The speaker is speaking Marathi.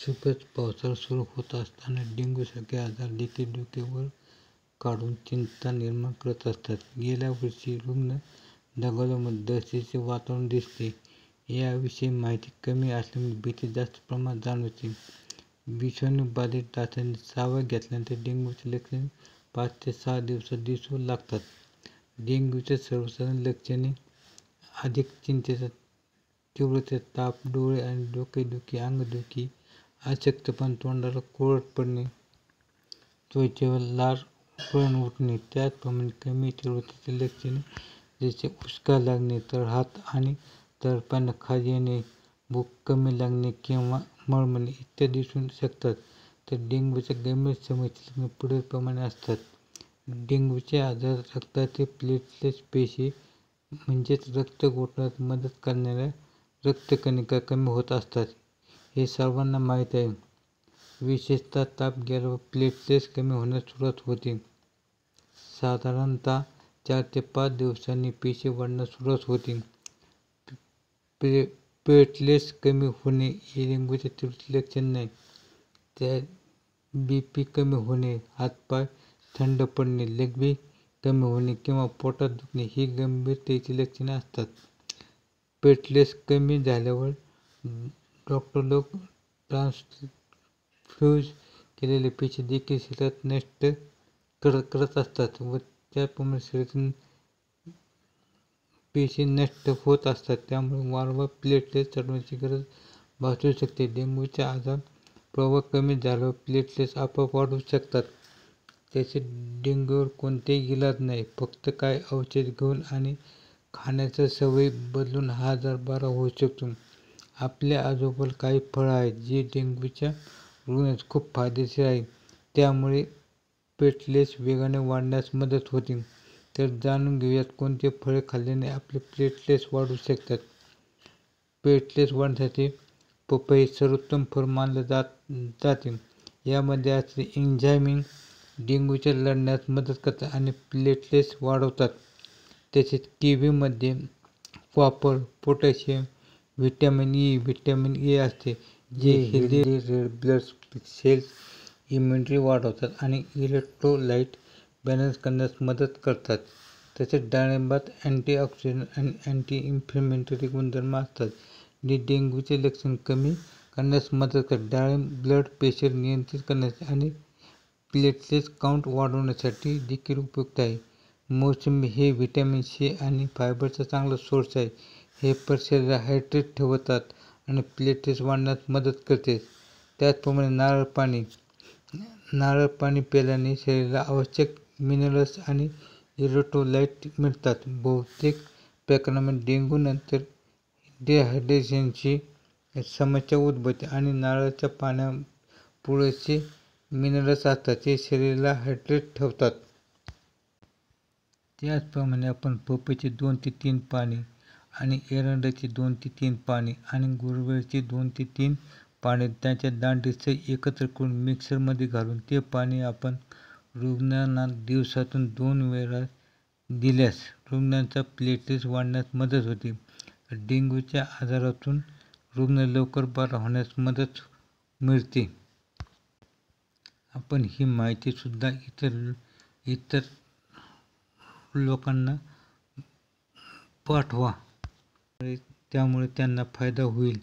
सुपच पावसाळा सुरू होत असताना डेंग्यूसारखे आजार देखील डोक्यावर काढून चिंता निर्माण करत असतात. गेल्या वर्षी रुग्ण दगावल्यामुळे दहशतीचे वातावरण दिसते. याविषयी माहिती कमी असल्यामुळे भीती जास्त प्रमाणात जाणवते. विषाणू बाधित डासांनी चावा घेतल्यानंतर डेंग्यूची लक्षणे 5 ते 6 दिवसात दिसू लागतात. डेंग्यूच्या सर्वसाधारण लक्षणे अधिक चिंतेचा तीव्रता, ताप, डोळे आणि डोकेदुखी, अंगदुखी, अशक्तपणा, तोंडाला कोरड पडणे, त्वचेवर लाल पुळण उठणे. त्याचप्रमाणे कमी तीव्रतेची लक्षणे जसे उचका लागणे, तळहात आणि तळपायांना खाज येणे, भूक कमी लागणे किंवा मळमळणे इत्यादी दिसू शकतात. तर डेंग्यूच्या गंभीर समस्येची लक्षणे पुढीलप्रमाणे असतात. डेंग्यूचे आजार रक्तातील प्लेटलेट्स पेशी म्हणजेच रक्त गोठवण्यात मदत करणाऱ्या रक्तकणिका कमी होत असतात. हे सर्वांना माहीत आहे. विशेषतः ताप गेल्यावर प्लेटलेट्स कमी होण्यास सुरुवात होते. साधारणतः 4 ते 5 दिवसांनी पेशी वाढण्यास सुरुवात होते. प्लेटलेट्स कमी होणे हे डेंग्यूचे तीव्र लक्षण नाही. त्यात बीपी कमी होणे, हातपाय थंड पडणे, लघवी कमी होणे किंवा पोटात दुखणे ही गंभीरतेची लक्षणे असतात. प्लेटलेट्स कमी झाल्यावर डॉक्टर लोक ट्रान्सफ्यूज केलेल्या पेशी देखील शरीरात नष्ट करत असतात व त्याप्रमाणे शरीरातील पेशी नष्ट होत असतात. त्यामुळे वारंवार प्लेटलेट्स चढवण्याची गरज भासू शकते. डेंग्यूचा आजार प्रभाव कमी झाल्यावर प्लेटलेट्स आपोआप वाढू शकतात. तसेच डेंग्यूवर कोणताही इलाज नाही. फक्त काही औषधे घेऊन आणि खाण्याच्या सवयी बदलून हा आजार बरा होऊ शकतो. आपल्या आजूबाजूला काही फळं आहेत जी डेंग्यूच्या रुग्णांसाठी खूप फायदेशीर आहेत. त्यामुळे प्लेटलेट्स वेगाने वाढण्यास मदत होते. तर जाणून घेऊयात कोणती फळे खाल्ल्याने आपले प्लेटलेट्स वाढू शकतात. प्लेटलेट्स वाढीसाठी पपई सर्वोत्तम फळ मानले जाते. यामध्ये असलेले एन्झाईम डेंग्यूच्या लढण्यास मदत करतात आणि प्लेटलेट्स वाढवतात. तसेच किवीमध्ये कॉपर, पोटॅशियम, व्हिटॅमिन ई असते जे healthy red blood cells immunity वाढवतात आणि इलेक्ट्रोलाइट बॅलन्स करण्यास मदत करतात. तसेच डाळिंबात अँटीऑक्सिडंट आणि अँटी इन्फ्लेमेटरी गुणधर्म असतात जे डेंग्यूचे लक्षण कमी करण्यास मदत करतात. डाळिंब ब्लड प्रेशर नियंत्रित करण्यास आणि प्लेटलेट्स काउंट वाढवण्यासाठी देखील उपयुक्त आहे. मोसंबी हे व्हिटॅमिन सी आणि फायबरचा चांगला सोर्स आहे. हे फळ शरीराला हायड्रेट ठेवतात आणि प्लेटलेट्स वाढण्यास मदत करते. त्याचप्रमाणे नारळ पाणी प्यायल्याने शरीराला आवश्यक मिनरल्स आणि इलेक्ट्रोलाइट मिळतात. बहुतेक प्रकरणांमध्ये डेंग्यू नंतर डिहायड्रेशनची समस्या उद्भवते आणि नारळाच्या पाण्यात पुरेसे मिनरल्स असतात जे शरीराला हायड्रेट ठेवतात. त्याचप्रमाणे आपण पपईची 2 ते 3 पाने आणि एरंडाची 2 ते 3 पाने आणि गुळवेलीची 2 ते 3 पाने त्यांच्या दांडीसह एकत्र करून मिक्सरमध्ये घालून ते पाणी आपण रुग्णांना दिवसातून 2 वेळा दिल्यास रुग्णांच्या प्लेटलेट्स वाढण्यास मदत होते. डेंग्यूच्या आजारातून रुग्ण लवकर बरा होण्यास मदत मिळते. आपण ही माहिती सुद्धा इतर लोकांना पाठवा, त्यामुळे त्यांना फायदा होईल.